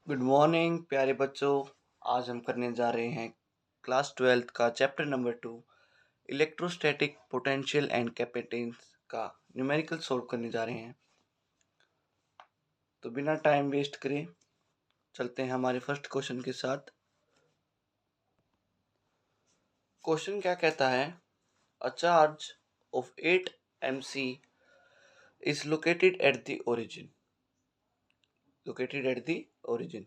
Good morning प्यारे बच्चों। आज हम करने जा रहे हैं क्लास 12th का chapter number 2 electrostatic potential and capacitance का न्यूमेरिकल सॉल्व करने जा रहे हैं। तो बिना टाइम वेस्ट करे चलते हैं हमारे फर्स्ट क्वेश्चन के साथ। क्वेश्चन क्या कहता है, अ charge of 8 mc is located at the origin.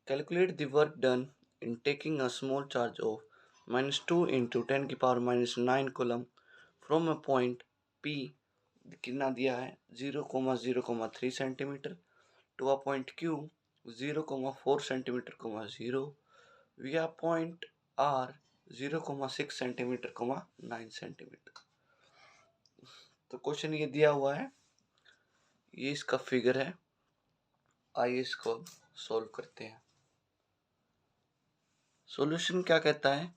Calculate the work done in taking a small charge of -2 into 10 की power -9 coulomb from a point P कितना दिया है 0,0,3 centimetre to a point Q 0,4 centimetre, 0 via point R 0,6 centimetre, 9 centimetre. तो question ये दिया हुआ है, ये इसका फिगर है। आइए इसको सॉल्व करते हैं। सॉल्यूशन क्या कहता है,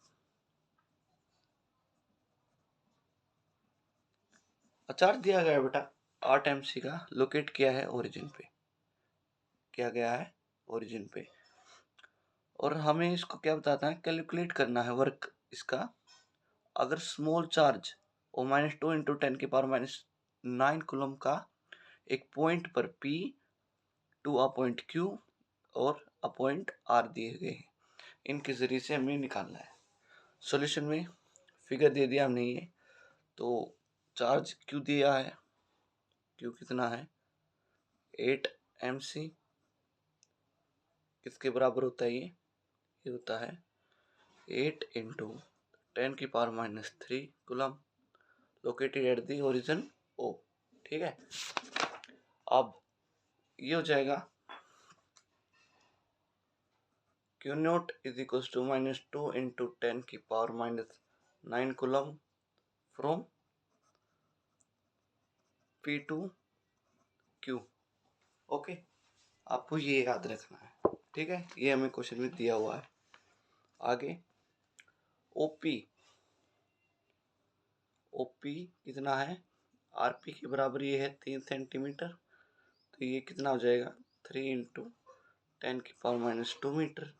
चार्ज दिया गया है बेटा 8 mc का, लोकेट किया है ओरिजिन पे, और हमें इसको क्या बताता है, कैलकुलेट करना है वर्क इसका। अगर स्मॉल चार्ज और -2 इंटू 10 की पावर -9 कूलम का एक पॉइंट पर P to a point Q और अ पॉइंट R दिए गए हैं, इनके जरिए से हमें निकालना है। सॉल्यूशन में फिगर दे दिया हमने ये, तो चार्ज Q दिया है, Q कितना है 8 mc, किसके बराबर होता है ये होता है 8 इंटू 10 की power -3 coulomb located at the origin O। ठीक है, अब ये हो जाएगा Q naught is equal to -2 into 10 की power -9 coulomb from P to Q। Okay, आपको ये याद रखना है। ठीक है, ये हमें क्वेश्चन में दिया हुआ है। आगे OP कितना है, RP के बराबर ये है 3 सेंटीमीटर, तो ये कितना हो जाएगा 3 इंटू 10 की पावर -2 मीटर।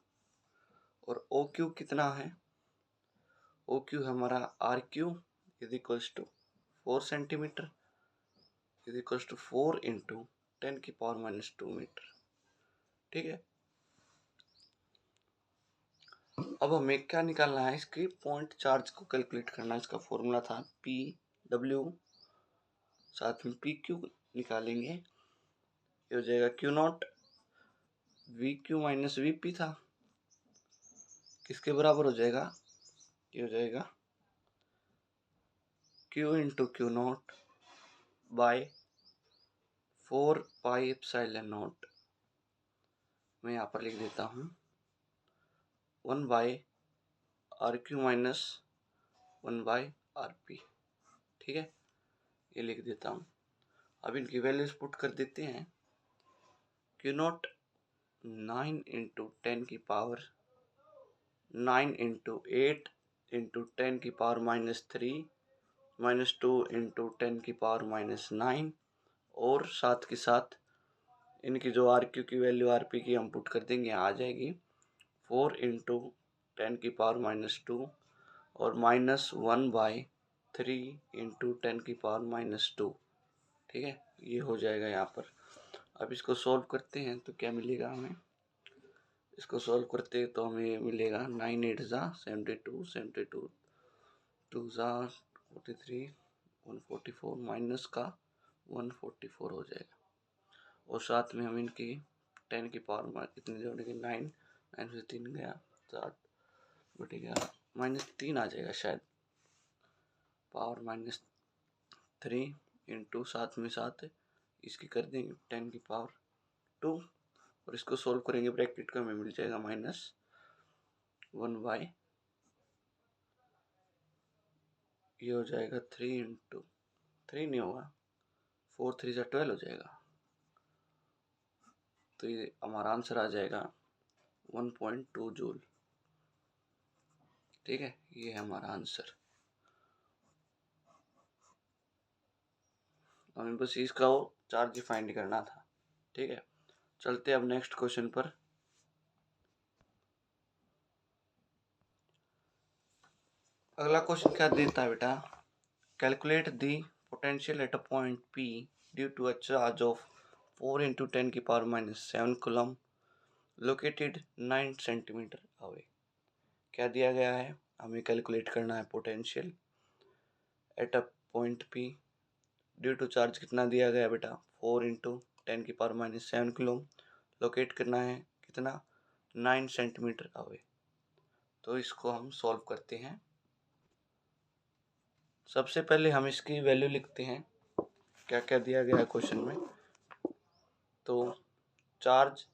और OQ कितना है, OQ हमारा RQ is equals to 4 centimetre is equals to 4 into 10 की पावर -2 मीटर। ठीक है, अब हमें क्या निकालना है, इसकी पॉइंट चार्ज को कैलकुलेट करना है। इसका फॉर्मूला था PW, साथ में PQ निकालेंगे, ये हो जाएगा Q not VQ minus VP था, किसके बराबर हो जाएगा, ये हो जाएगा Q into Q naught by 4 pi epsilon naught. मैं यहाँ पर लिख देता हूँ 1 by RQ minus 1 by RP। ठीक है, ये लिख देता हूँ। अब इनकी वैल्यूज पुट कर देते हैं। Q नॉट 9 इंटू 10 की पावर 9 इंटू 8 इंटू 10 की पावर -3 -2 इंटू 10 की पावर -9, और साथ के साथ इनकी जो RQ की वैल्यू RP की हम पुट कर देंगे, आ जाएगी 4 इंटू 10 की पावर -2 और -1/3 इंटू 10 की पावर -2। ठीक है, ये हो जाएगा यहाँ पर। अब इसको सॉल्व करते हैं तो क्या मिलेगा हमें, इसको सॉल्व करते तो हमें मिलेगा 9 8 ज़ा 72, 72 2 ज़ा 43, 144 माइनस का 144 हो जाएगा। और साथ में हम इनकी 10 की पावर कितनी जोड़ेंगे, 9 से 3 गया 7 बटे 11 -3 आ जाएगा शायद, पावर -3 इंटू साथ में साथ इसकी कर देंगे 10 की पावर 2, और इसको सोल्व करेंगे ब्रैकेट का, हमें मिल जाएगा -1 बाय, ये हो जाएगा 3 इंटू 3 नहीं होगा, 4 3 ज़ा 12 हो जाएगा। तो ये हमारा आंसर आ जाएगा 1.2 जूल। ठीक है, ये है हमारा आंसर। हमें बस इसका वो चार्ज फाइंड करना था। ठीक है, चलते अब नेक्स्ट क्वेश्चन पर। अगला क्वेश्चन क्या देता है बेटा, calculate the potential at a point P due to a charge of 4 into 10 की power -7 coulomb located 9 centimetre away. क्या दिया गया है, हमें कैलकुलेट करना है potential at a point P due to charge कितना दिया गया है बेटा, 4 into 10 की पावर -7 कूलम, लोकेट करना है कितना, 9 सेंटीमीटर अवे। तो इसको हम सॉल्व करते हैं। सबसे पहले हम इसकी वैल्यू लिखते हैं, क्या क्या दिया गया है क्वेश्चन में। तो चार्ज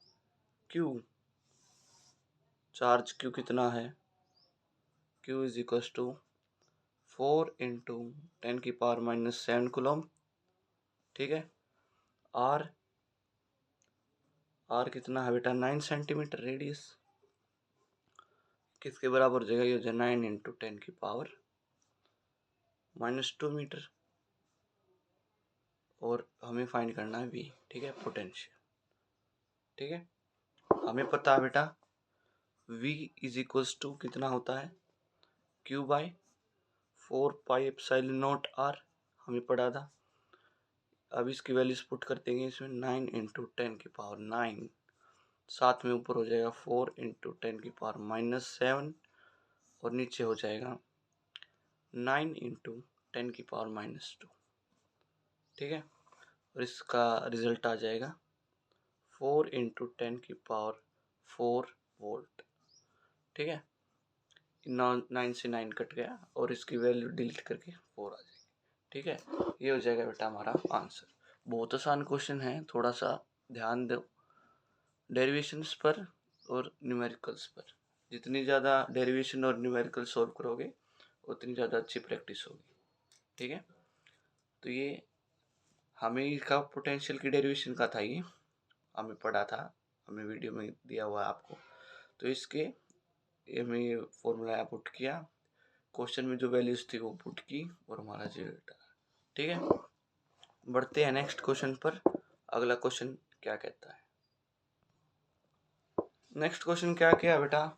Q कितना है, Q is equal to 4 into 10 की पावर -7 कूलम, ठीक है। R कितना है बेटा, 9 सेंटीमीटर रेडियस, किसके बराबर हो जाएगा, ये हो जाएगा 9 into 10 की पावर -2 मीटर। और हमें फाइंड करना है V, ठीक है, पोटेंशियल, ठीक है। हमें पता है बेटा V इज इक्वल्स टू कितना होता है, Q बाई 4πε0R, हमें पढ़ा था। अब इसकी वैल्यूज पुट कर देंगे इसमें, 9 into 10 की पावर 9, साथ में ऊपर हो जाएगा 4 into 10 की पावर -7 और नीचे हो जाएगा 9 into 10 की पावर -2, ठीक है। और इसका रिजल्ट आ जाएगा 4 into 10 की पावर 4 वोल्ट, ठीक है। 9 से 9 कट गया और इसकी वैल्यू डिलीट करके 4 आ जाएगी, ठीक है। ये हो जाएगा बेटा हमारा आंसर। बहुत आसान क्वेश्चन है, थोड़ा सा ध्यान दो डेरिवेशंस पर और न्यूमेरिकल्स पर। जितनी ज़्यादा डेरिवेशन और न्यूमेरिकल सॉल्व करोगे उतनी ज़्यादा अच्छी प्रैक्टिस होगी, ठीक है। तो ये हमें इसका पोटेंशियल की डेरिवेशन का था, ये हमें पढ़ा था, हमें वीडियो में दिया हुआ है आपको। तो इसके हमें ये फॉर्मूला पुट किया, क्वेश्चन में जो वैल्यूज थी वो पुट की और हमारा रिजल्ट आया, ठीक है। बढ़ते हैं नेक्स्ट क्वेश्चन पर। अगला क्वेश्चन क्या कहता है, नेक्स्ट क्वेश्चन क्या किया बेटा,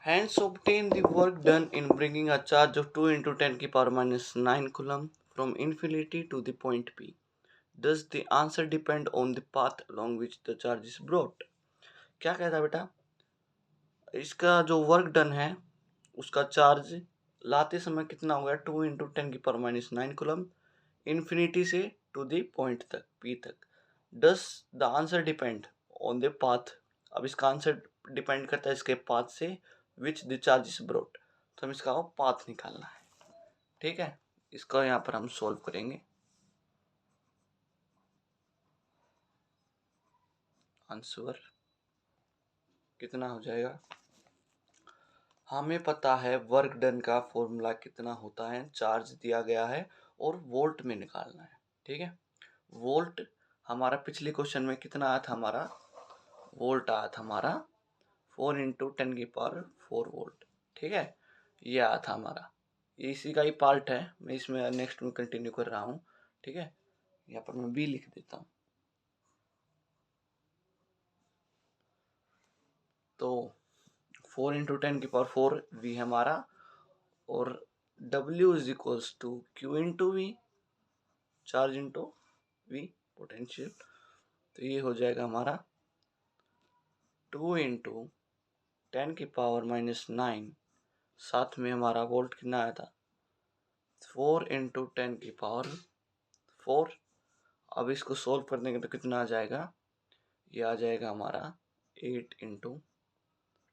hence obtain the work done in bringing a charge of 2 into 10 की power -9 coulomb from infinity to the point P. Does the answer depend on the path along which the charge is brought? क्या कहता है बेटा, इसका जो work done है उसका charge लाते समय कितना हो गया, 2 into 10 की पावर -9 coulomb इन्फिनिटी से टू द पॉइंट तक P तक। Does the answer depend on the path, अब इसका आंसर डिपेंड करता है इसके पाथ से, which the charge is brought. तो हम इसका पाथ निकालना है, ठीक है। इसका यहाँ पर हम सॉल्व करेंगे। आंसर कितना हो जाएगा, हमें पता है वर्क डन का फॉर्मूला कितना होता है, चार्ज दिया गया है और वोल्ट में निकालना है, ठीक है। वोल्ट हमारा पिछले क्वेश्चन में कितना आया था, हमारा वोल्ट आया था हमारा 4 into 10 की पावर 4 वोल्ट, ठीक है। ये आया था हमारा, इसी का ही पार्ट है, मैं इसमें नेक्स्ट में कंटिन्यू कर रहा हूँ, ठीक है। यहाँ पर मैं बी लिख देता हूँ। तो 4 into 10 की पावर 4 वी हमारा, और W is equals to Q into V, charge into V potential. तो ये हो जाएगा हमारा 2 into 10 की पावर -9, साथ में हमारा वोल्ट कितना आया था, 4 into 10 की पावर 4। अब इसको सॉल्व करने के तो कितना आ जाएगा, ये आ जाएगा हमारा 8 into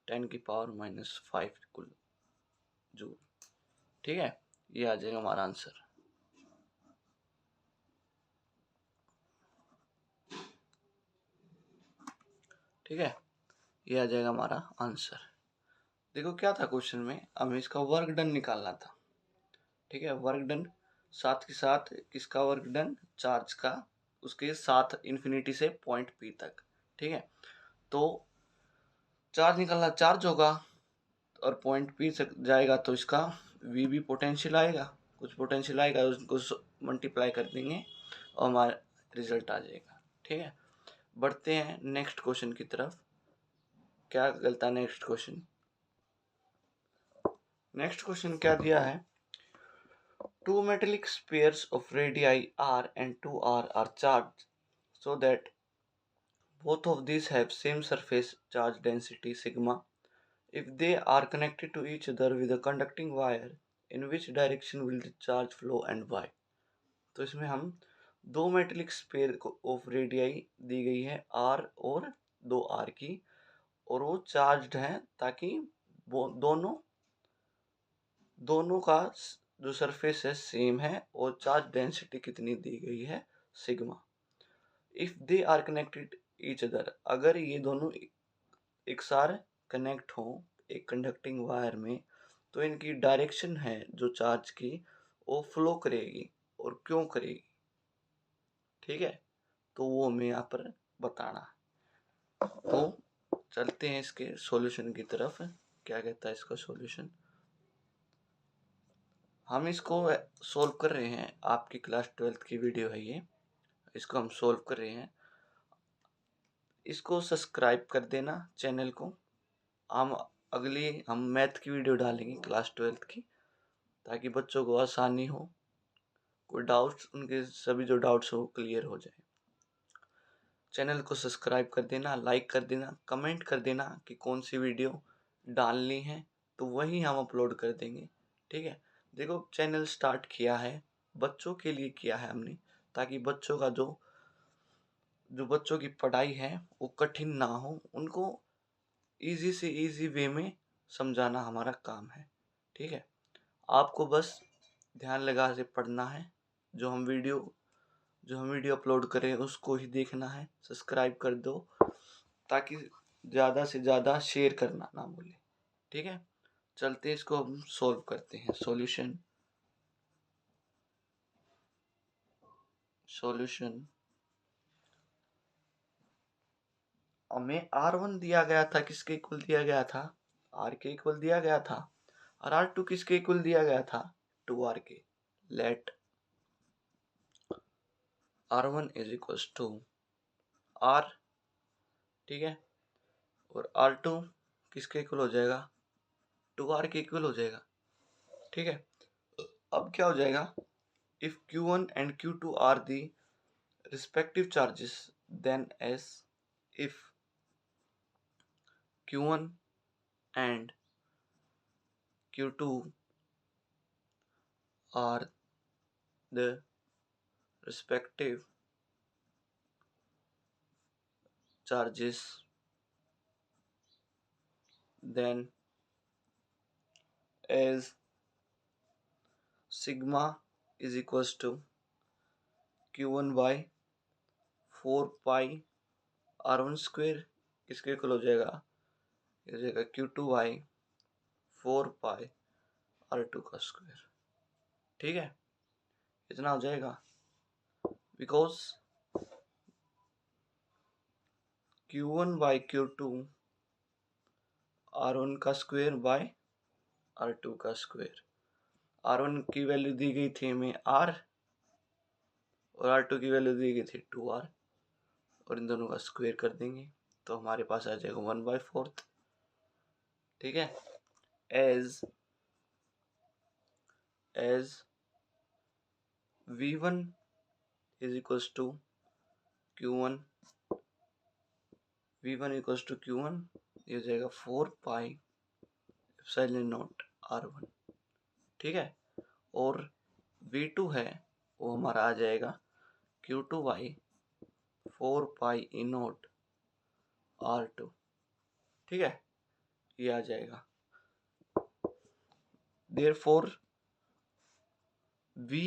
10 की पावर -5 कुल जूल, ठीक है। ये आ जाएगा हमारा आंसर, ठीक है। ये आ जाएगा हमारा आंसर। देखो क्या था क्वेश्चन में, हमें इसका वर्क डन निकालना था, ठीक है। वर्क डन साथ के साथ किसका वर्क डन, चार्ज का, उसके साथ इन्फिनिटी से पॉइंट P तक, ठीक है। तो चार्ज निकालना, चार्ज होगा और पॉइंट P तक जाएगा तो इसका V भी पोटेंशियल आएगा, कुछ पोटेंशियल आएगा, उसको मल्टीप्लाई कर देंगे और हमारा रिजल्ट आ जाएगा, ठीक है। बढ़ते हैं नेक्स्ट क्वेश्चन की तरफ। क्या कहता है नेक्स्ट क्वेश्चन, नेक्स्ट क्वेश्चन क्या दिया है, two metallic pairs of radii r and 2r are charged so that both of these have same surface charge density sigma. If they are connected to each other with a conducting wire, in which direction will the charge flow and why? तो इसमें हम दो metallic sphere of radii दी गई है are और दो are की, और वो चार्ज्ड है ताकि वो दोनों का जो सरफेस है सेम है और चार्ज डेंसिटी कितनी दी गई है, sigma. If they are connected each other, अगर ये दोनों एक साथ कनेक्ट हो एक कंडक्टिंग वायर में, तो इनकी डायरेक्शन है जो चार्ज की वो फ्लो करेगी और क्यों करेगी। ठीक है, तो वो हमें यहाँ पर बताना है। तो चलते हैं इसके सॉल्यूशन की तरफ। क्या कहता है इसका सॉल्यूशन, हम इसको सोल्व कर रहे हैं, आपकी क्लास 12th की वीडियो है ये, इसको हम सोल्व कर रहे हैं। इसको सब्सक्राइब कर देना चैनल को, हम मैथ की वीडियो डालेंगे क्लास 12th की, ताकि बच्चों को आसानी हो, कोई डाउट्स उनके सभी जो डाउट्स हो क्लियर हो जाए। चैनल को सब्सक्राइब कर देना, लाइक कर देना, कमेंट कर देना कि कौन सी वीडियो डालनी है, तो वही हम अपलोड कर देंगे। ठीक है, देखो चैनल स्टार्ट किया है बच्चों के लिए किया है हमने, ताकि बच्चों का जो बच्चों की पढ़ाई है वो कठिन ना हो, उनको इजी से इजी वे में समझाना हमारा काम है। ठीक है, आपको बस ध्यान लगा से पढ़ना है, जो हम वीडियो अपलोड करें उसको ही देखना है। सब्सक्राइब कर दो ताकि ज़्यादा से ज़्यादा शेयर करना ना भूलें। ठीक है, चलते इसको हम सोल्व करते हैं। सॉल्यूशन हमें R1 दिया गया था, किसके इक्वल दिया गया था, R के इक्वल दिया गया था, और R2 किसके इक्वल दिया गया था, 2R के। Let R1 is equal to R, ठीक है, और R2 किसके इक्वल हो जाएगा, 2R के इक्वल हो जाएगा। ठीक है, अब क्या हो जाएगा, if Q1 and Q2 are the respective charges, then as if Q1 and Q2 are the respective charges, then as sigma is equals to Q1 by 4 pi R1 square, किसके इक्वल हो जाएगा, ये हो जाएगा Q2 by 4 pi R2 का square. ठीक है, इतना हो जाएगा, because Q1 by Q2 R1 का स्क्वेयर बाय R2 का स्क्वेयर। R1 की वैल्यू दी गई थी हमें R, और R2 की वैल्यू दी गई थी 2R, और इन दोनों का स्क्वेयर कर देंगे तो हमारे पास आ जाएगा 1/4। ठीक है, as V1 is equals to Q1, V1 equals to Q1, ये हो जाएगा 4 पाई एप्सिलॉन नॉट R1। ठीक है, और V2 है वो हमारा आ जाएगा Q2 by 4 pi E not R2। ठीक है, ये आ जाएगा, देयरफॉर V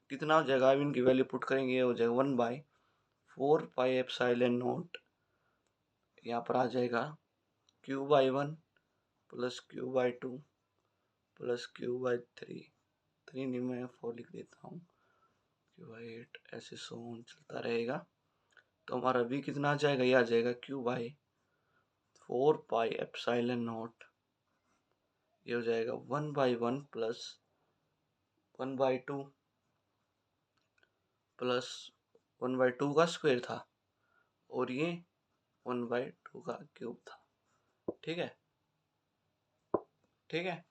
कितना हो जाएगा, अब इनकी वैल्यू पुट करेंगे, ये हो जाएगा 1/4 पाई एप्सिलॉन नॉट, यहाँ पर आ जाएगा Q/1 plus Q/2 plus Q/3, 3 नहीं मैं 4 लिख देता हूँ, Q/8, ऐसे सोन चलता रहेगा। तो हमारा V कितना आ जाएगा, ये आ जाएगा Q/4 पाई एप्सिलॉन नॉट, ये हो जाएगा 1/1 प्लस 1/2 प्लस 1/2 का स्क्वायर था, और ये 1/2 का क्यूब था। ठीक है, ठीक है,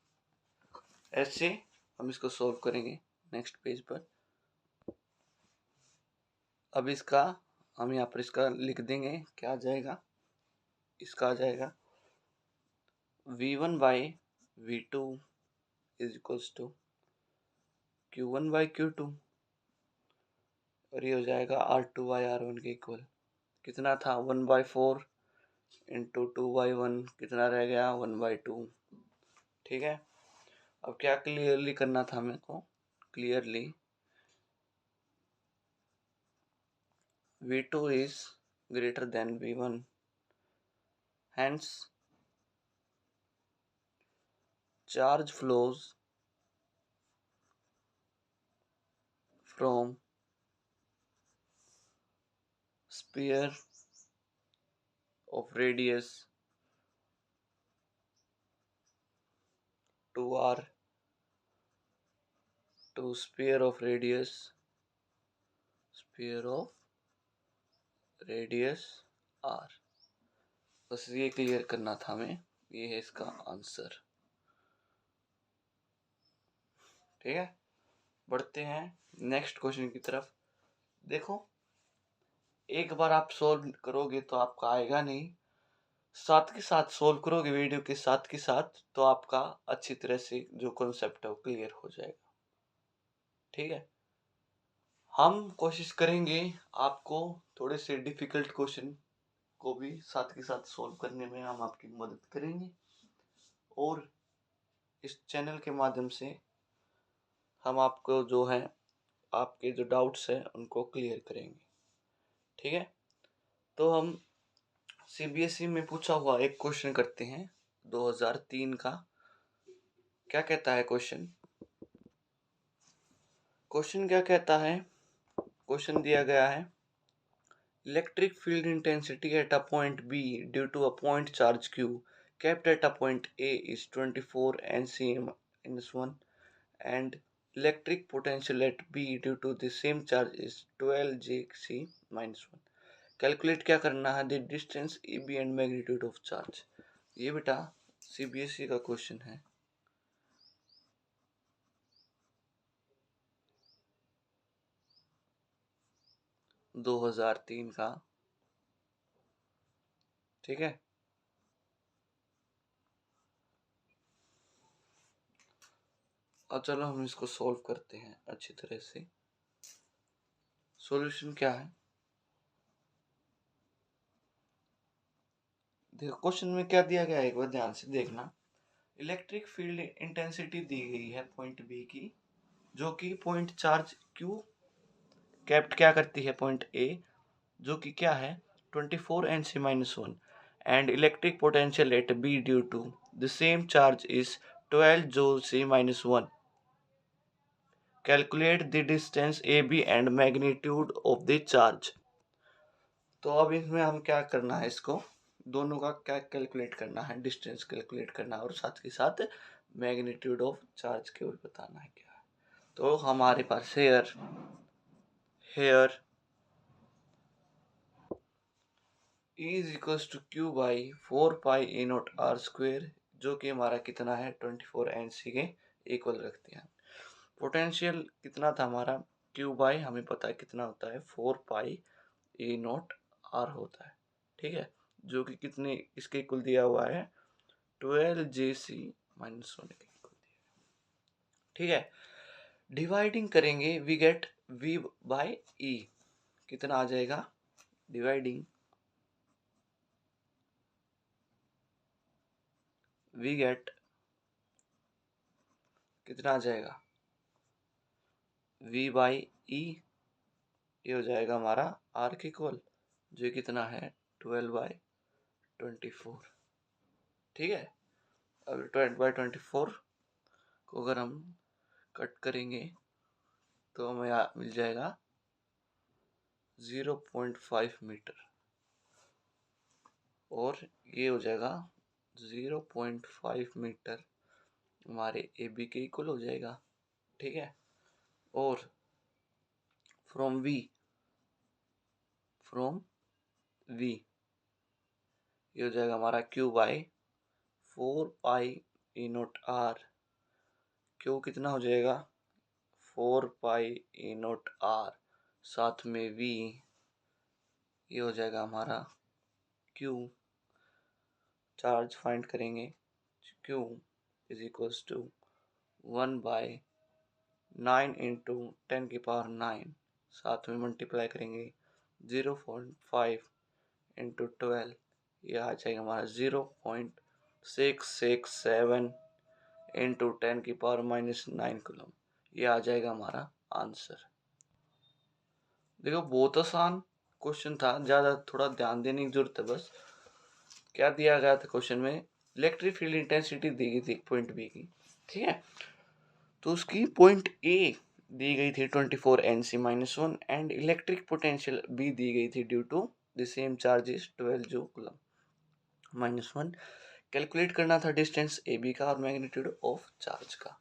ऐसे हम इसको सॉल्व करेंगे नेक्स्ट पेज पर। अब इसका हम यहाँ पर इसका लिख देंगे, क्या आ जाएगा, इसका आ जाएगा V1 by V2 is equals to Q1 by Q2, और ये हो जाएगा R2 बाई R1 के इक्वल। कितना था 1/4 इंटू 2/1, कितना रह गया 1/2। ठीक है, अब क्या क्लियरली करना था मेरे को, clearly V2 is greater than V1, hence charge flows from sphere of radius to R to sphere of radius R। बस ये क्लियर करना था हमें, ये है इसका आंसर। ठीक है, बढ़ते हैं नेक्स्ट क्वेश्चन की तरफ। देखो, एक बार आप सोल्व करोगे तो आपका आएगा नहीं, साथ के साथ सोल्व करोगे वीडियो के साथ के साथ, तो आपका अच्छी तरह से जो कॉन्सेप्ट है वो क्लियर हो जाएगा। ठीक है, हम कोशिश करेंगे आपको थोड़े से डिफिकल्ट क्वेश्चन को भी साथ के साथ सोल्व करने में हम आपकी मदद करेंगे, और इस चैनल के माध्यम से हम आपको जो है आपके जो डाउट्स हैं उनको क्लियर करेंगे। ठीक है, तो हम सीबीएसई में पूछा हुआ एक क्वेश्चन करते हैं 2003 का। क्या कहता है क्वेश्चन, क्वेश्चन क्या कहता है, क्वेश्चन दिया गया है electric field intensity at a point B due to a point charge Q kept at a point A is 24 nCm-1 and electric potential at B due to the same charge is 12 Jc-1। Calculate क्या करना है, the distance AB and magnitude of charge. ये बेटा CBSE का question है। दो 2003 का। ठीक है, अब चलो हम इसको सॉल्व करते हैं अच्छी तरह से। सॉल्यूशन क्या है, देखो क्वेश्चन में क्या दिया गया है, एक बार ध्यान से देखना। इलेक्ट्रिक फील्ड इंटेंसिटी दी गई है पॉइंट बी की, जो कि पॉइंट चार्ज क्यू कैप्ट क्या करती है पॉइंट ए, जो कि क्या है 24 Nc-1, and electric potential at B due to the same charge is 12 Joule-1। Calculate the distance A B and magnitude of the charge. तो अब इसमें हम क्या करना है, इसको दोनों का क्या कैलकुलेट करना है, डिस्टेंस कैलकुलेट करना है और साथ के साथ मैग्नीट्यूड ऑफ चार्ज के भी बताना है क्या है। तो हमारे पास here is equals to q by 4πA0r², जो कि हमारा कितना है 24 Nc के इक्वल रखते हैं। पोटेंशियल कितना था हमारा, क्यू बाई हमें पता है कितना होता है 4πA0r होता है। ठीक है, जो कि कितने इसके इक्वल दिया हुआ है 12 Jc-1 के इक्वल दिया। ठीक है, डिवाइडिंग करेंगे we get V by E, कितना आ जाएगा, डिवाइडिंग वी गेट कितना आ जाएगा V बाई E, ये हो जाएगा हमारा R के इक्वल, जो कितना है 12/24। ठीक है, अब 12/24 को अगर हम कट करेंगे तो हमें मिल जाएगा 0.5 मीटर, और ये हो जाएगा 0.5 मीटर हमारे ए बी के इक्वल हो जाएगा। ठीक है, और फ्रॉम वी ये हो जाएगा हमारा क्यू बाई 4πA0r, क्यू कितना हो जाएगा 4πA0R, साथ में V, ये हो जाएगा हमारा Q। चार्ज फाइंड करेंगे, Q is equals to 1/9 into 10⁹, साथ में मल्टीप्लाई करेंगे 0.5 इंटू 12, यह आ जाएगा हमारा 0.667 इंटू 10⁻⁹ कूलम। ये आ जाएगा हमारा आंसर। देखो बहुत आसान क्वेश्चन था, ज़्यादा थोड़ा ध्यान देने की जरूरत है बस। क्या दिया गया था क्वेश्चन में, इलेक्ट्रिक फील्ड इंटेंसिटी दी गई थी पॉइंट बी की, ठीक है। तो उसकी पॉइंट ए दी गई थी 24 Nc-1 एंड इलेक्ट्रिक पोटेंशियल भी दी गई थी due to the same charges 12 जो कूलम -1। कैलकुलेट करना था डिस्टेंस ए बी का और मैग्नीट्यूड ऑफ चार्ज का,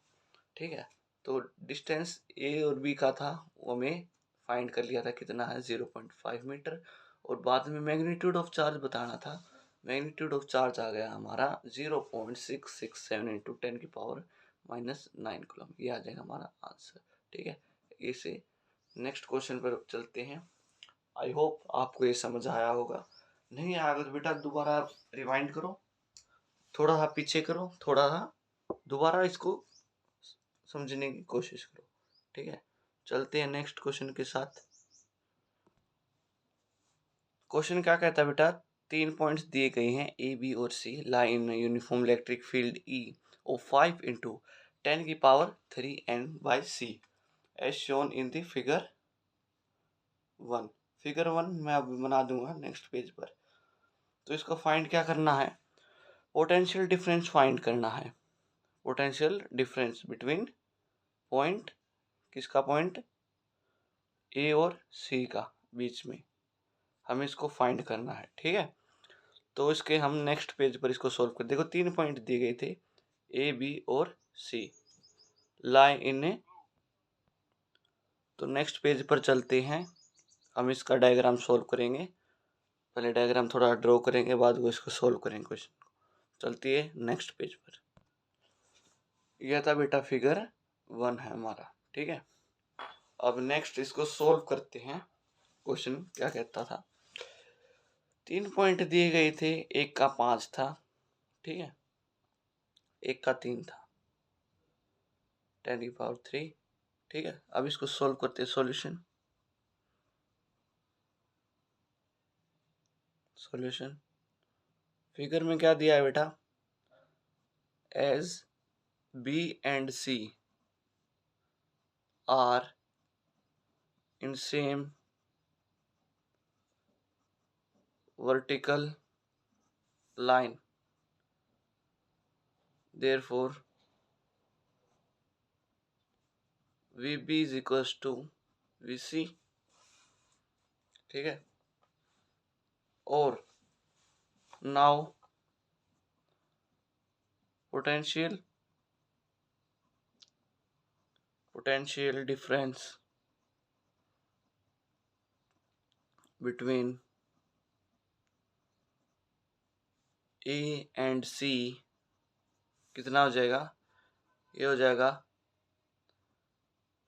ठीक है। तो डिस्टेंस ए और बी का था वो हमें फाइंड कर लिया था, कितना है 0.5 मीटर, और बाद में मैग्नीट्यूड ऑफ चार्ज बताना था। मैग्नीट्यूड ऑफ चार्ज आ गया हमारा 0.667 इंटू 10⁻⁹ कूलम, ये आ जाएगा हमारा आंसर, ठीक है। इसे नेक्स्ट क्वेश्चन पर चलते हैं। आई होप आपको ये समझ आया होगा, नहीं आया तो बेटा दोबारा रिवाइंड करो, थोड़ा सा पीछे करो, थोड़ा सा दोबारा इसको समझने की कोशिश करो, ठीक है। चलते हैं नेक्स्ट क्वेश्चन के साथ। क्वेश्चन क्या कहता है बेटा, 3 पॉइंट्स दिए गए हैं ए बी और C, lie in uniform electric field E of 5 into 10⁻³ N/c as shown in the figure 1। Figure 1 मैं अभी बना दूंगा नेक्स्ट पेज पर। तो इसको फाइंड क्या करना है, पोटेंशियल डिफरेंस फाइंड करना है। पोटेंशियल डिफरेंस बिटवीन पॉइंट, किसका पॉइंट, ए और सी का बीच में, हमें इसको फाइंड करना है, ठीक है। तो इसके हम नेक्स्ट पेज पर इसको सॉल्व कर, देखो 3 पॉइंट दिए गए थे ए बी और सी, लाई इन ए। तो नेक्स्ट पेज पर चलते हैं, हम इसका डायग्राम सॉल्व करेंगे। पहले डायग्राम थोड़ा ड्रॉ करेंगे, बाद में इसको सॉल्व करेंगे क्वेश्चन को। चलती है नेक्स्ट पेज पर। यह था बेटा फिगर 1 है हमारा, ठीक है। अब नेक्स्ट इसको सॉल्व करते हैं। क्वेश्चन क्या कहता था, 3 पॉइंट दिए गए थे, एक का 5 था, ठीक है, एक का 3 था, 10⁻3, ठीक है। अब इसको सॉल्व करते हैं। सॉल्यूशन फिगर में क्या दिया है बेटा, as B and C are in same vertical line, therefore VB is equals to VC, ठीक है। और now potential difference between A and C कितना हो जाएगा, ये हो जाएगा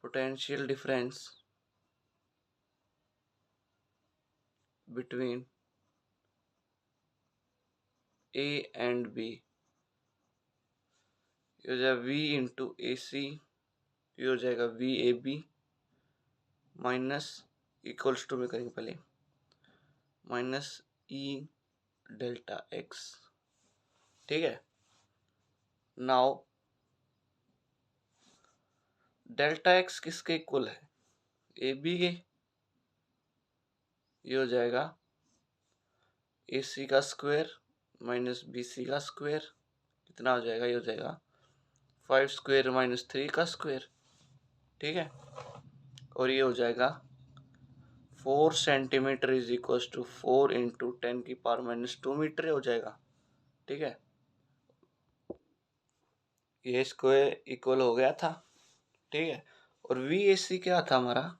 potential difference between A and B, ये हो जाएगा V इंटू AC, ये हो जाएगा VAB माइनस इक्वल्स टू में करेंगे पहले माइनस E डेल्टा X, ठीक है। नाउ डेल्टा एक्स किसके इक्वल है, ए बी के, ये हो जाएगा ए सी का स्क्वायर माइनस बी सी का स्क्वायर, कितना हो जाएगा, ये हो जाएगा 5 स्क्वायर माइनस 3 का स्क्वायर, ठीक है। और ये हो जाएगा 4 centimetre is equal to 4 into 10⁻⁻² metre हो जाएगा, ठीक है। ये स्क्वायर इक्वल हो गया था, ठीक है। और वी ए सी क्या था हमारा,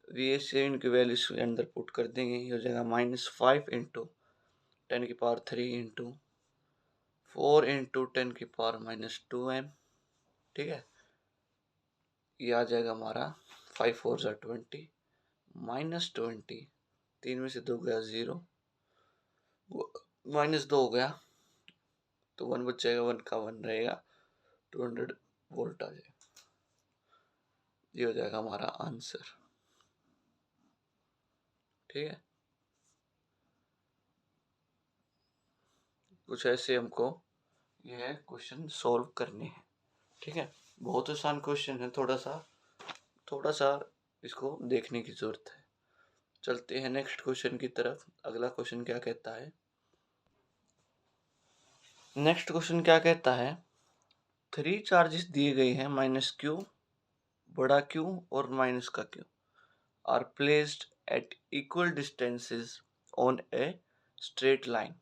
वी ए सी इनकी वैल्यू इसके अंदर पुट कर देंगे, ये हो जाएगा -5 इंटू 10⁻³ इंटू 4 इंटू 10⁻⁻² m, ठीक है, ये आ जाएगा हमारा 5 4 ज़ा 20 -20, 3 में से 2 गया 0, -2 हो गया तो 1 बच जाएगा, 1 का 1 रहेगा, 200 वोल्ट आ जाएगा। ये हो जाएगा हमारा आंसर। ठीक है, कुछ ऐसे हमको यह क्वेश्चन सॉल्व करने हैं। ठीक है, बहुत आसान क्वेश्चन है, थोड़ा सा इसको देखने की जरूरत है। चलते हैं नेक्स्ट क्वेश्चन की तरफ। अगला क्वेश्चन क्या कहता है? नेक्स्ट क्वेश्चन क्या कहता है? 3 चार्जेस दिए गए हैं, -q, बड़ा Q और -q are placed at equal distances on a straight line.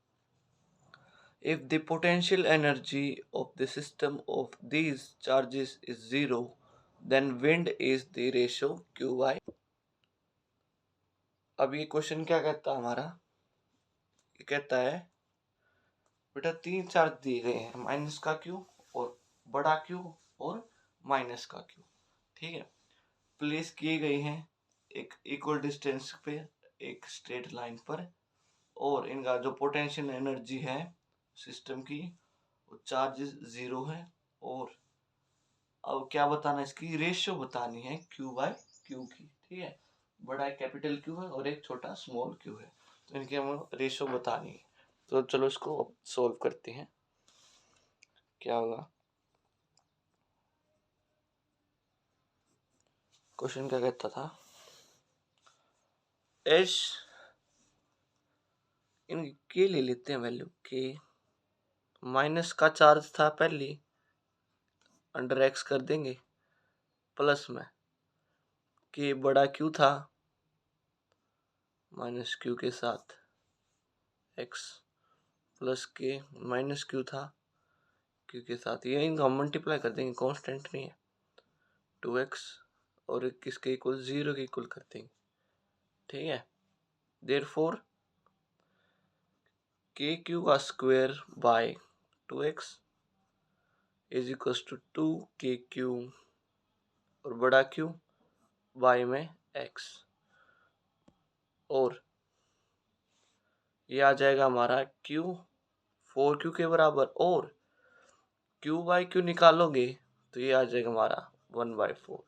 If the potential energy of the system of these charges is 0, then wind is the ratio Qy. अब ये क्वेश्चन क्या कहता है हमारा? ये कहता है बेटा 3 चार्ज दिए गए हैं, -q और बड़ा Q और -q, ठीक है, प्लेस किए गए हैं एक इक्वल डिस्टेंस पे, एक स्ट्रेट लाइन पर, और इनका जो पोटेंशियल एनर्जी है सिस्टम की वो चार्जेस 0 है। और अब क्या बताना, इसकी रेशियो बतानी है Q/Q की। ठीक है, बड़ा एक कैपिटल Q है और एक छोटा स्मॉल Q है, तो इनकी हमें रेशियो बतानी है। तो चलो इसको सॉल्व करते हैं। क्या होगा? क्वेश्चन क्या कहता था? एच इनके ले लेते हैं वैल्यू के, माइनस का चार्ज था पहले, अंडर एक्स कर देंगे, प्लस में के बड़ा क्यू था माइनस क्यू के साथ एक्स, प्लस के माइनस क्यू था क्यू के साथ, ये इनको हम मल्टीप्लाई कर देंगे, कांस्टेंट नहीं है, 2x, और किसके इक्वल 0 के इक्वल कर देंगे। ठीक है, देयरफॉर के क्यू का square by 2x is equal to 2 KQ और बड़ा क्यू बाय में x, और ये आ जाएगा हमारा q 4q के बराबर, और q/q निकालोगे तो ये आ जाएगा हमारा 1/4।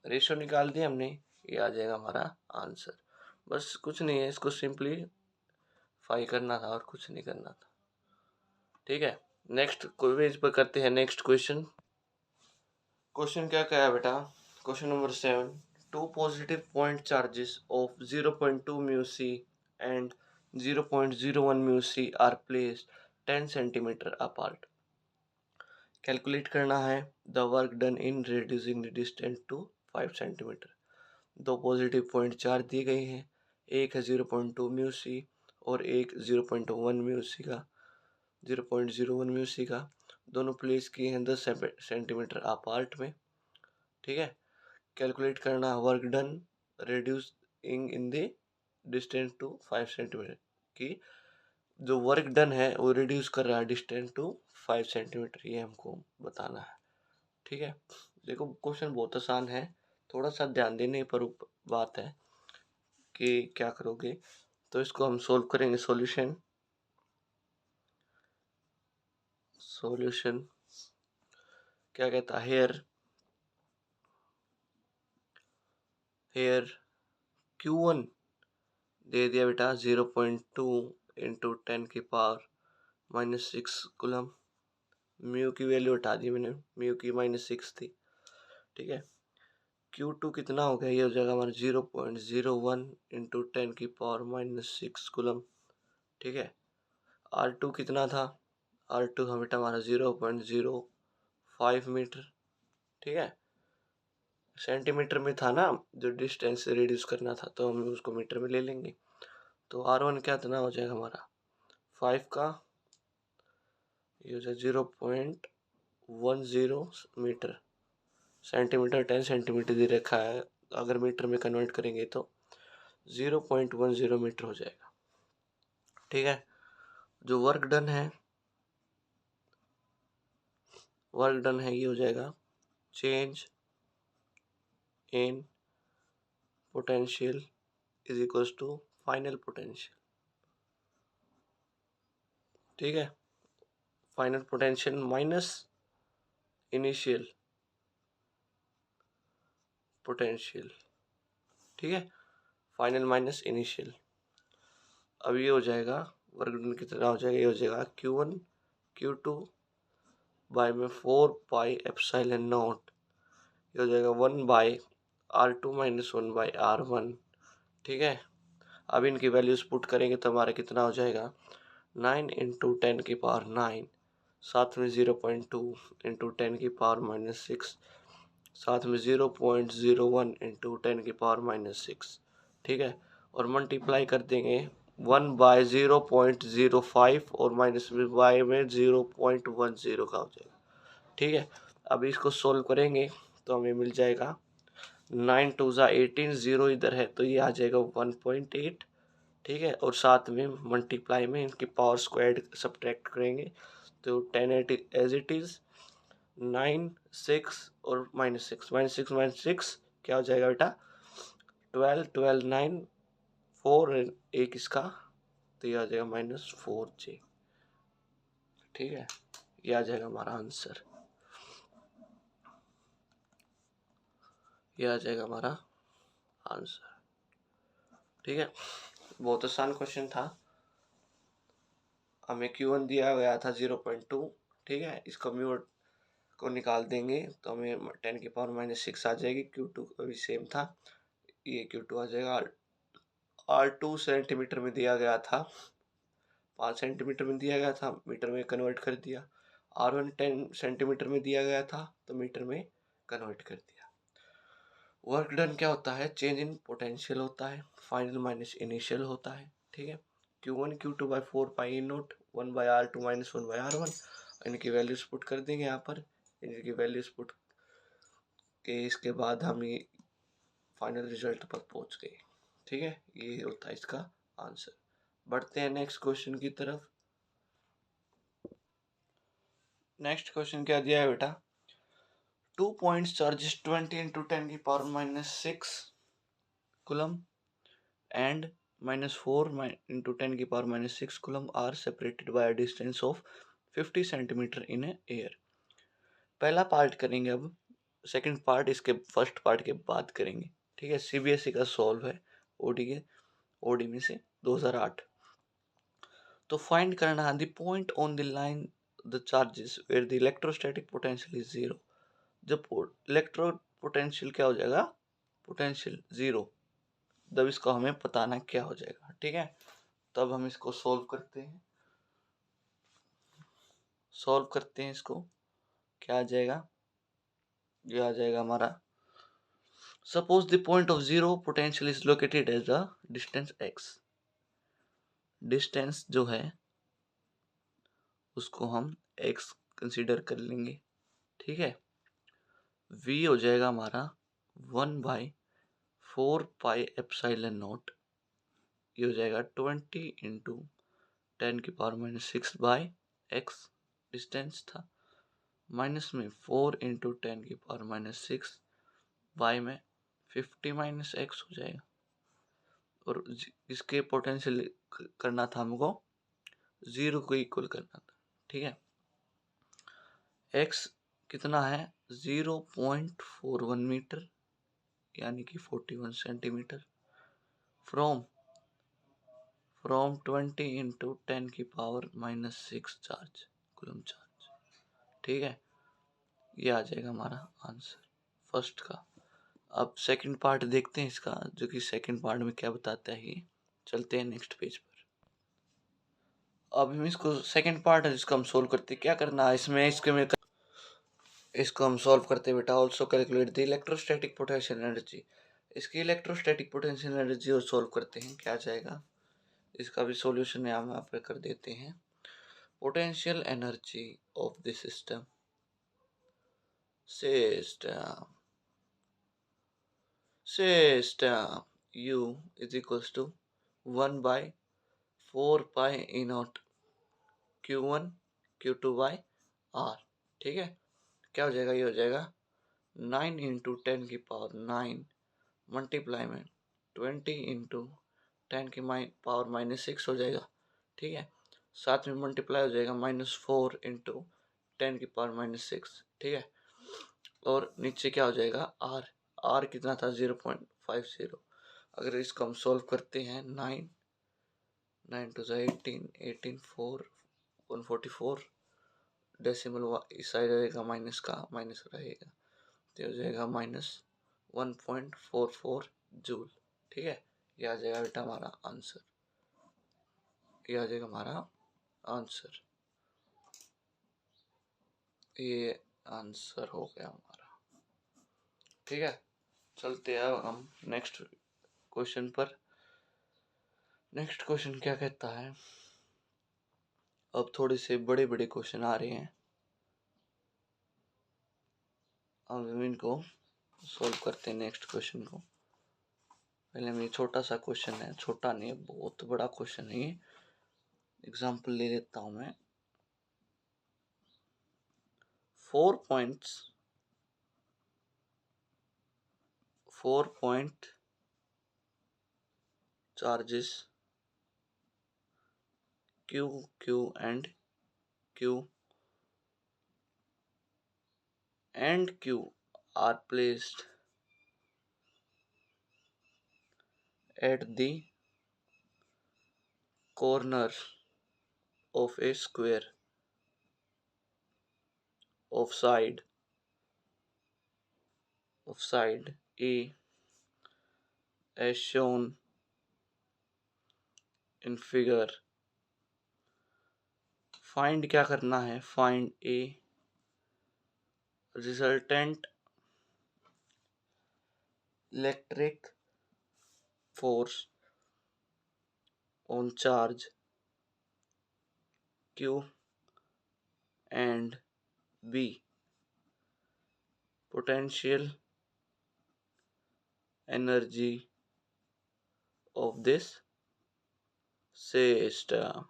रेशो निकाल दिया हमने, ये आ जाएगा हमारा आंसर। बस कुछ नहीं है, इसको सिंपलीफाई करना था और कुछ नहीं करना था। ठीक है, नेक्स्ट पेज पर करते हैं नेक्स्ट क्वेश्चन। क्वेश्चन क्या कहा है बेटा? Question number 7, 2 positive point charges of 0.2 μc and 0.01 μc are placed 10 centimeter apart. Calculate करना है the work done in reducing the distance to 5 centimetre. दो पॉजिटिव पॉइंट चार्ज दिए गए हैं, एक है 0.2 μc और एक 0.1 μc का 0.01 μc का, दोनों प्लेस किए हैं 10 सेंटीमीटर अपार्ट में। ठीक है, कैलकुलेट करना work done reducing in the distance to 5 centimetre की, जो वर्क डन है वो रिड्यूस कर रहा है डिस्टेंस टू 5 सेंटीमीटर, ये हमको बताना है। ठीक है, देखो क्वेश्चन बहुत आसान है, थोड़ा सा ध्यान देने पर बात है कि क्या करोगे। तो इसको हम सोल्व करेंगे। सॉल्यूशन क्या कहता है? हेयर Q1 दे दिया बेटा 0.2 इंटू 10 की पावर -6 कूलम। म्यू की वैल्यू हटा दी मैंने, म्यू की -6 थी। ठीक है, Q2 कितना हो गया? ये हो जाएगा हमारा 0.01 इंटू 10 की पावर -6 कूलम। ठीक है, R2 कितना था? R2 था बेटा हमारा 0.05 मीटर। ठीक है, सेंटीमीटर में था ना, जो डिस्टेंस रिड्यूस करना था तो हम उसको मीटर में ले लेंगे। तो R1 क्या इतना हो जाएगा हमारा 5 का, ये हो जाए 0.10 मीटर। सेंटीमीटर 10 सेंटीमीटर दे रखा है, अगर मीटर में कन्वर्ट करेंगे तो 0.10 मीटर हो जाएगा। ठीक है, जो वर्क डन है ये हो जाएगा change in potential is equals to final potential. ठीक है, final potential minus initial potential. ठीक है, फाइनल माइनस इनिशियल। अब ये हो जाएगा वर्क डन कितना हो जाएगा, ये हो जाएगा Q1 Q2 बाय में 4 पाई एप्सिलॉन नॉट, ये हो जाएगा 1/R2 माइनस 1/R1। ठीक है, अब इनकी वैल्यूज पुट करेंगे तो हमारा कितना हो जाएगा 9 इंटू 10⁹9, साथ में 0.2 इंटू 10⁻⁻6, साथ में 0.01 इंटू 10⁻⁻6। ठीक है, और मल्टीप्लाई कर देंगे 1/0.05 और माइनस बाय में 0.10 का हो जाएगा। ठीक है, अब इसको सोल्व करेंगे तो हमें मिल जाएगा 9 2 18, 0 इधर है तो ये आ जाएगा 1.8। ठीक है, और साथ में मल्टीप्लाई में इनकी पावर स्क्वायर सब्ट्रैक्ट करेंगे तो 10 एज इट इज 9 6 और -6 क्या हो जाएगा बेटा 12 12 9 4 एक इसका, तो ये आ जाएगा -4J। ठीक है, ये आ जाएगा हमारा आंसर, ये आ जाएगा हमारा आंसर। ठीक है, बहुत आसान क्वेश्चन था। हमें Q1 दिया गया था 0.2। ठीक है, इसको म्यूट को निकाल देंगे तो हमें 10⁻⁻6 आ जाएगी। Q2 का भी सेम था, ये Q2 आ जाएगा। R2 सेंटीमीटर में दिया गया था, 5 सेंटीमीटर में दिया गया था, मीटर में कन्वर्ट कर दिया। R1 10 सेंटीमीटर में दिया गया था तो मीटर में कन्वर्ट कर दिया। वर्क डन क्या होता है, चेंज इन पोटेंशियल होता है, फाइनल माइनस इनिशियल होता है। ठीक है, Q1 Q2 by 4 pi note 1/R2 minus 1/R1। इनकी वैल्यूज पुट कर देंगे यहाँ पर, इनकी वैल्यूज पुट के इसके बाद हम ये फाइनल रिजल्ट पर पहुंच गए। ठीक है, ये होता है इसका आंसर। बढ़ते हैं नेक्स्ट क्वेश्चन की तरफ। नेक्स्ट क्वेश्चन क्या दिया है बेटा, 2 points charges 20 into 10⁻⁻6 coulomb and -4 into 10⁻⁻6 coulomb are separated by a distance of 50 centimeter in a air। पहला पार्ट करेंगे, अब सेकंड पार्ट इसके फर्स्ट पार्ट के बाद करेंगे। ठीक है, CBSE का सॉल्व है, ओडी में से 2008। तो फाइंड करना the point on the line the charges where the electrostatic potential is 0। जब इलेक्ट्रो पोटेंशियल क्या हो जाएगा, पोटेंशियल 0, तब इसको हमें बताना क्या हो जाएगा। ठीक है, तब हम इसको सॉल्व करते हैं, इसको क्या आ जाएगा, ये आ जाएगा हमारा suppose the point of 0 potential is located as the distance x। Distance जो है उसको हम x कंसीडर कर लेंगे। ठीक है, v हो जाएगा हमारा 1/4 पाई एप्सिलॉन नॉट, ये हो जाएगा 20 इंटू 10⁻⁻6/x डिस्टेंस था, माइनस में 4 इंटू 10⁻⁻6 बाई में 50 - x हो जाएगा। और इसके पोटेंशियल करना था हमको 0 को इक्वल करना था। ठीक है, x कितना है 0.41 मीटर यानी कि 41 centimetre from 20 into 10⁻⁻6 charge, coulomb charge. ठीक है, ये आ जाएगा हमारा आंसर फर्स्ट का। अब सेकंड पार्ट देखते हैं इसका, जो कि सेकंड पार्ट में क्या बताता है ये। चलते हैं नेक्स्ट पेज पर। अब हम इसको सेकंड पार्ट है जिसको हम सोल्व करते हैं। क्या करना है इसमें, इसको हम सोल्व करते हैं बेटा। Also calculate the electrostatic potential energy. इसकी इलेक्ट्रोस्टैटिक पोटेंशियल एनर्जी और सोल्व करते हैं, क्या जाएगा। इसका भी सॉल्यूशन यहाँ पर कर देते हैं। Potential energy of the system U is equals to 1/4 pi E0 Q1 Q2 by R। ठीक है, क्या हो जाएगा, ये हो जाएगा 9 इंटू 10 की पावर 9 मल्टीप्लाई में 20 इंटू 10 की पावर -6 हो जाएगा। ठीक है, साथ में मल्टीप्लाई हो जाएगा -4 इंटू 10 की पावर -6। ठीक है, और नीचे क्या हो जाएगा आर। आर कितना था 0.50। अगर इसको हम सॉल्व करते हैं 9 टू 18, 18 4 144 डेसिमल इस साइड रहेगा माइनस का माइनस रहेगा तो हो जाएगा -1.44 जूल। ठीक है, ये आ जाएगा बेटा हमारा आंसर, ये आ जाएगा हमारा आंसर, ये आंसर हो गया हमारा। ठीक है, चलते हैं अब हम नेक्स्ट क्वेश्चन पर। नेक्स्ट क्वेश्चन क्या कहता है, अब थोड़े से बड़े बड़े क्वेश्चन आ रहे हैं, अब हम इनको सॉल्व करते हैं नेक्स्ट क्वेश्चन को। पहले में छोटा सा क्वेश्चन है, छोटा नहीं बहुत बड़ा क्वेश्चन है ये, एग्जाम्पल ले लेता हूँ मैं। 4 point charges Q, Q and Q are placed at the corner of a square of side A as shown in figure। Find क्या करना है, find A resultant electric force on charge Q and B potential energy of this system।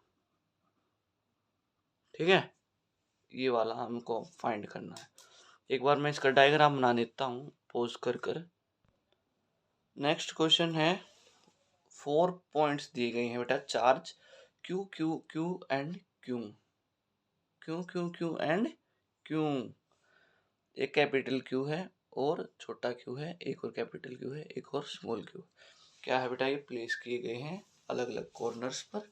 ठीक है, ये वाला हमको find करना है। एक बार मैं इसका डायग्राम बना देता हूँ पॉज कर। नेक्स्ट क्वेश्चन है, 4 पॉइंट्स दिए गए हैं बेटा, charge Q Q Q and Q, Q Q Q and Q। एक कैपिटल Q है और छोटा Q है, एक और कैपिटल Q है, एक और स्मॉल Q। क्या है बेटा, ये प्लेस किए गए हैं अलग अलग कॉर्नर्स पर,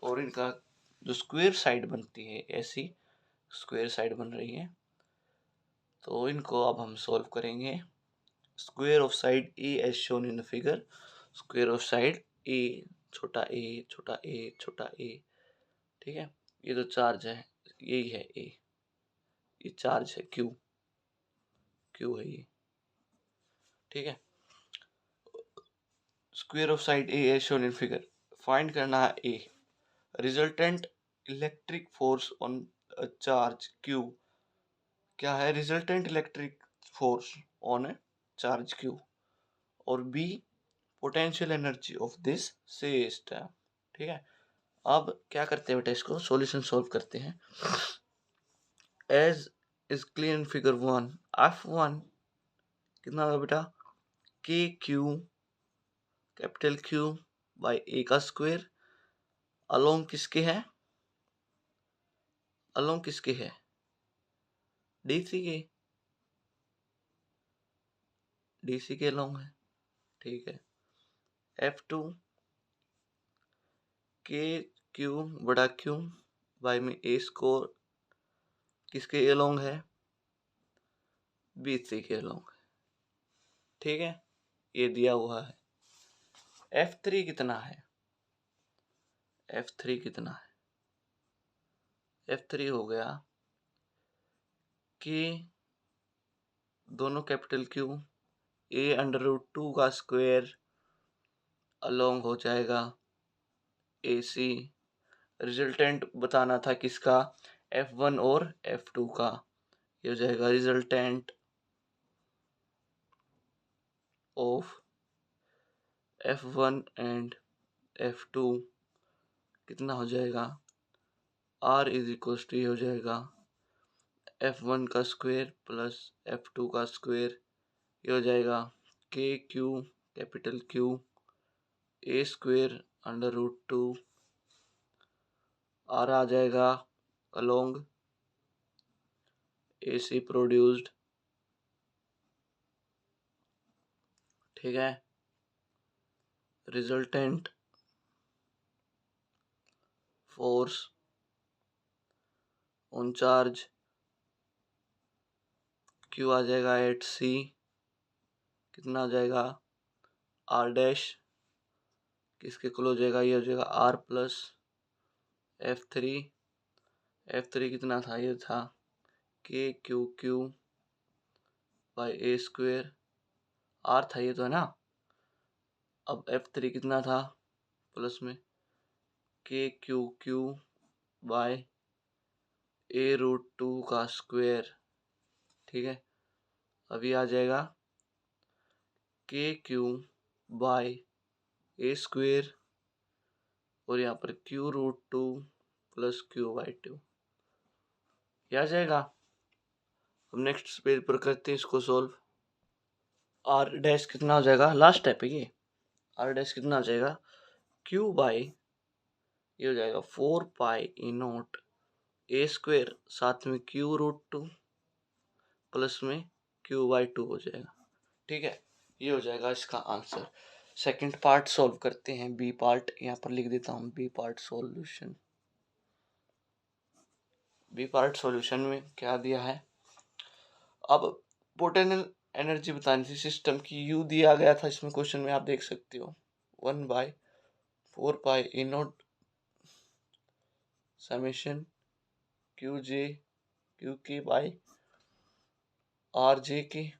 और इनका जो स्क्वायर साइड बनती है, ऐसी स्क्वायर साइड बन रही है। तो इनको अब हम सॉल्व करेंगे। Square of side a as shown in the figure, square of side a, छोटा ए छोटा ए छोटा ए। ठीक है, ये तो चार्ज है, यही है ए, ये चार्ज है क्यू, क्यू है ये। ठीक है, square of side a as shown in figure, find करना है a. Resultant electric force on charge q, क्या है resultant electric force on charge q, और b potential energy of this system. ठीक है, अब क्या करते हैं बेटा, इसको सॉल्यूशन सॉल्व करते हैं। As is clear in figure 1, F1 कितना होगा बेटा, K q capital Q by a का स्क्वायर, अलोंग किसके है, अलोंग किसके है, DC के, DC के अलोंग है। ठीक है, F2 के क्यू बड़ा Q बाई में ए स्कोर किसके अलोंग है, BC के अलोंग है। ठीक है, ये दिया हुआ है। F3 कितना है, F3 कितना है, F3 हो गया कि दोनों कैपिटल Q, A√2 का स्क्वायर अलोंग हो जाएगा AC। रिजल्टेंट बताना था किसका, F1 और F2 का, ये हो जाएगा resultant of F1 and F2 कितना हो जाएगा, R इज इक्वल टू हो जाएगा F1 का स्क्वायर प्लस F2 का स्क्वायर, ये हो जाएगा k q capital Q a square under root 2, r आ जाएगा अलोंग ए सी प्रोड्यूस्ड, ठीक है, resultant force on charge q आ जाएगा एट सी, कितना आ जाएगा आर डैश, किसके इक्वल हो जाएगा, ये हो जाएगा आर प्लस F3, F3 कितना था, ये था K q q by a square, R था ये तो है ना। अब F3 कितना था प्लस में के q Q by A root 2 का स्क्वायर, ठीक है। अभी आ जाएगा k Q by A square और यहाँ पर q root 2 plus q by 2, ये आ जाएगा। अब नेक्स्ट पेज पर करते हैं इसको सॉल्व। आर डैश कितना हो जाएगा, लास्ट स्टेप है ये, आर डैश कितना हो जाएगा क्यू बाई, ये हो जाएगा 4 पाई ई नॉट ए स्क्वायर साथ में क्यू रूट 2 प्लस में क्यू बाई 2 हो जाएगा, ठीक है। ये हो जाएगा इसका आंसर। सेकंड पार्ट सॉल्व करते हैं, बी पार्ट यहाँ पर लिख देता हूँ, B part solution. B part solution में क्या दिया है, अब पोटेंशियल एनर्जी बतानी थी सिस्टम की, यू दिया गया था इसमें क्वेश्चन में, आप देख सकते हो 1/4 pi E naught summation q j q k by r j k,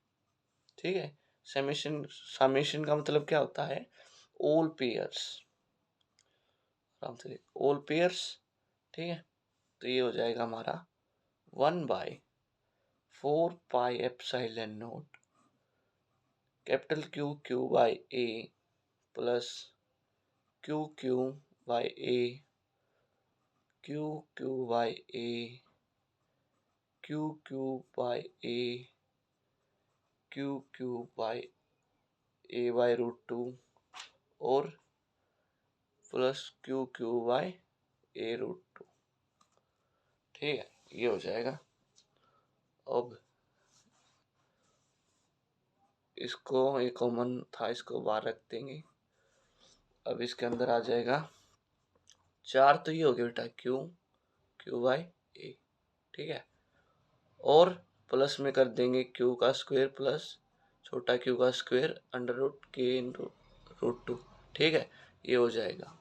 ठीक है। समेशन समेशन का मतलब क्या होता है, ऑल पेयर्स, आराम से ऑल पेयर्स, ठीक है। तो ये हो जाएगा हमारा 1/4 pi epsilon naught capital q q by a plus q q by a q q by a q q by a q q by a by root 2 और plus q q by a root 2, ठीक है। ये हो जाएगा। अब इसको ये common था, इसको बाहर रख देंगे। अब इसके अंदर आ जाएगा 4, तो ये हो गया बेटा क्यू क्यू बाई ए, ठीक है। और प्लस में कर देंगे क्यू का स्क्वायर प्लस छोटा क्यू का स्क्वायर अंडर रूट के इन रूट 2, ठीक है। ये हो जाएगा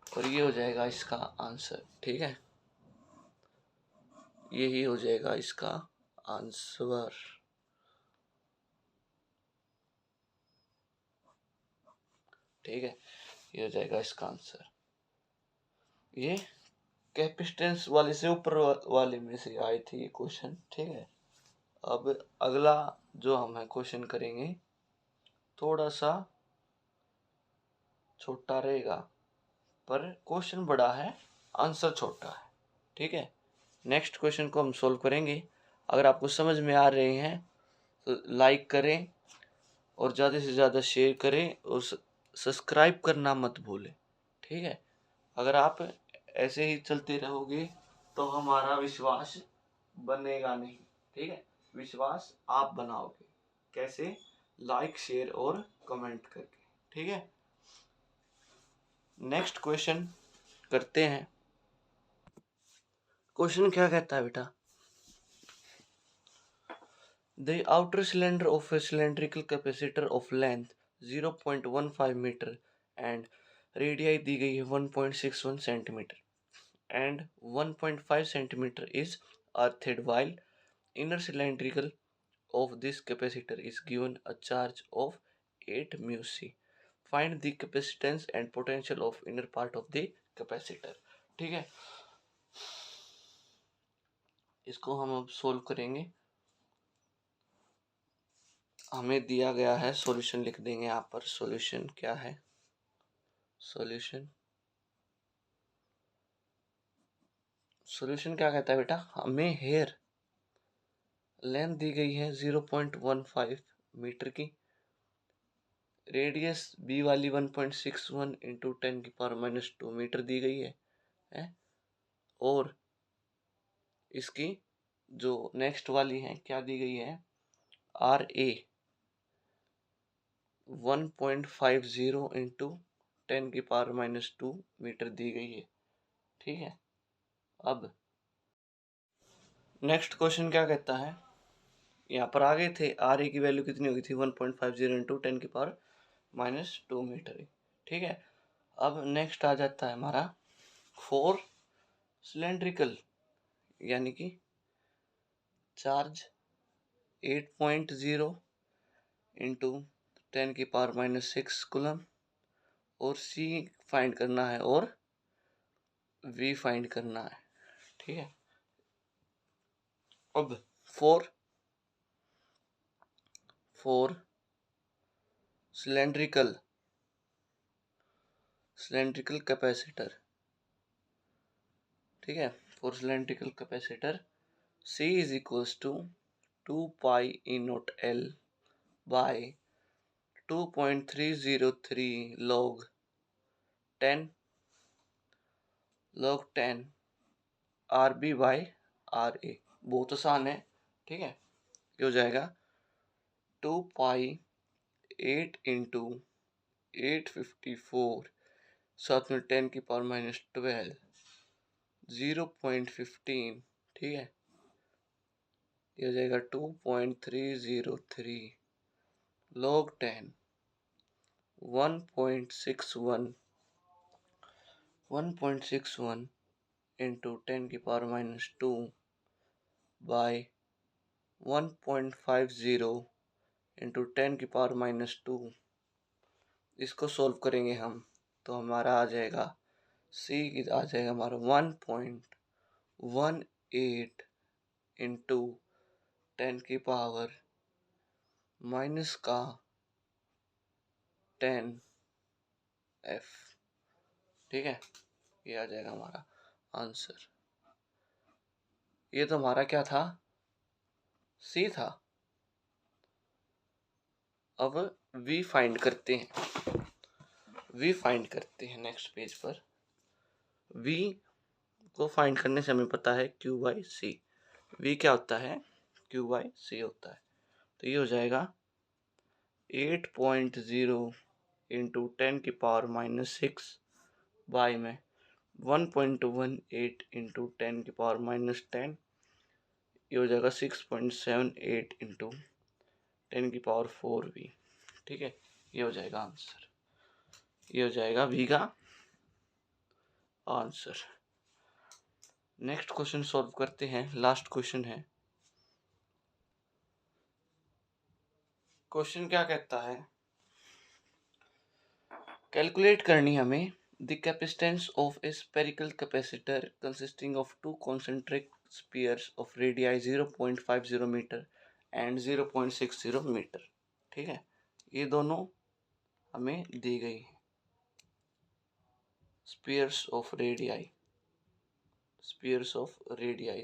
और ये हो जाएगा इसका आंसर, ठीक है। यही हो जाएगा इसका आंसर, ठीक है। ये हो जाएगा इसका आंसर। ये कैपेसिटेंस वाले से ऊपर वाले में से आई थी ये क्वेश्चन, ठीक है। अब अगला जो हम है क्वेश्चन करेंगे थोड़ा सा छोटा रहेगा, पर क्वेश्चन बड़ा है, आंसर छोटा है, ठीक है। नेक्स्ट क्वेश्चन को हम सोल्व करेंगे। अगर आपको समझ में आ रहे हैं तो लाइक करें और ज़्यादा से ज़्यादा शेयर करें और सब्सक्राइब करना मत भूलें, ठीक है। अगर आप ऐसे ही चलते रहोगे तो हमारा विश्वास बनेगा नहीं, ठीक है। विश्वास आप बनाओगे कैसे, लाइक शेयर और कमेंट करके, ठीक है। नेक्स्ट क्वेश्चन करते हैं। क्वेश्चन क्या कहता है बेटा, the outer cylinder of a cylindrical capacitor of length 0.15 metre and radii दी गई है 1.61 centimetre and 1.5 centimeter is earthed, while inner cylindrical of this capacitor is given a charge of 8 mu c. Find the capacitance and potential of inner part of the capacitor, ठीक है। इसको हम अब solve करेंगे। हमें दिया गया है, सॉल्यूशन लिख देंगे यहाँ पर। सॉल्यूशन क्या है, सॉल्यूशन क्या कहता है बेटा, हमें हेयर लेंथ दी गई है 0.15 मीटर की, रेडियस बी वाली 1.61 इंटू 10⁻⁻² मीटर दी गई है। और इसकी जो नेक्स्ट वाली है क्या दी गई है, आर ए 1.50 इंटू 10⁻⁻² मीटर दी गई है। ठीक है, अब नेक्स्ट क्वेश्चन क्या कहता है, यहाँ पर आगे थे आर ए की वैल्यू कितनी होगी थी 1.50 इंटू 10⁻⁻² मीटर। ठीक है, अब नेक्स्ट आ जाता है हमारा 4 सिलेंड्रिकल यानी कि चार्ज 8.0 इंटू 10⁻⁻6 कूलम, और सी फाइंड करना है और वी फाइंड करना है। ठीक है, अब 4 सिलेंड्रिकल कैपेसिटर, ठीक है, 4 cylindrical capacitor C is equals to 2 pi E naught L by 2.303 log 10 RB by RA। बहुत आसान है। ठीक है, ये हो जाएगा 2 पाई 8 इंटू 854 साथ में 10⁻⁻12 0.15। ठीक है, ये हो जाएगा 2.303 log 10 1.61 इंटू 10⁻⁻² बाय 1.50 इंटू 10⁻⁻²। इसको सॉल्व करेंगे हम तो हमारा आ जाएगा C आ जाएगा हमारा 1.18 इंटू 10⁻⁻10F। ठीक है, ये आ जाएगा हमारा आंसर। ये तो हमारा क्या था, C था। अब V फाइंड करते हैं, नेक्स्ट पेज पर। V को फाइंड करने से हमें पता है Q/C। V क्या होता है, Q/C होता है। तो ये हो जाएगा 8.0 इंटू 10⁻⁻6 बाय में 1.18 इंटू 10⁻⁻10। ये हो जाएगा 6.78 इंटू 10⁻⁴V। ठीक है, ये हो जाएगा आंसर, ये हो जाएगा V का आंसर। नेक्स्ट क्वेश्चन सॉल्व करते हैं, लास्ट क्वेश्चन है। क्वेश्चन क्या कहता है, कैलकुलेट करनी हमें the capacitance of a spherical capacitor consisting of 2 concentric spheres of radii 0.50 metre and 0.60 metre. ठीक है, ये दोनों हमें दी गई है, स्पीयर्स ऑफ रेडियाई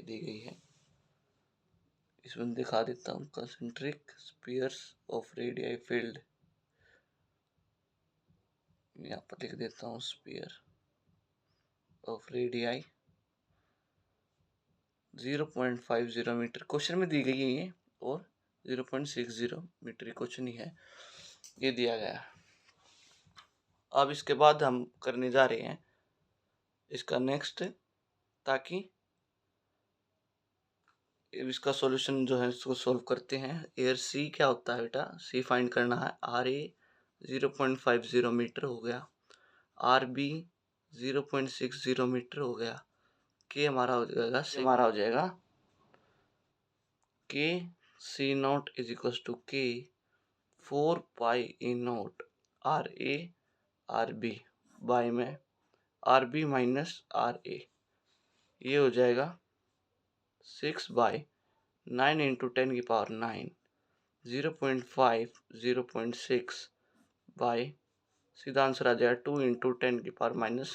दी गई है। इसमें दिखा देता हूँ, concentric spheres of radii field, यहाँ पर लिख देता हूँ sphere of radii 0.50 metre question में दी गई है ये, और 0.60 मीटर क्वेश्चन ही है, ये दिया गया। अब इसके बाद हम करने जा रहे हैं इसका नेक्स्ट, ताकि इसका सॉल्यूशन जो है इसको सॉल्व करते हैं। एयर C क्या होता है बेटा, C फाइंड करना है। RA 0.50 मीटर हो गया, RB 0.60 मीटर हो गया, K हमारा हो जाएगा K C0 is equal to K 4 pi E naught RB by में RB माइनस RA। ये हो जाएगा 6/9 इंटू 10⁻⁹ 0.5 0.6 बाय, सीधा आंसर आ जाएगा 2 इंटू 10⁻⁹F।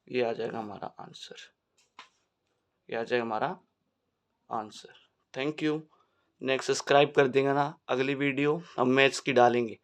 ये आ जाएगा हमारा आंसर, ये आ जाएगा हमारा answer. Thank you. Next subscribe कर देंगे ना, अगली वीडियो हम मैथ्स की डालेंगे।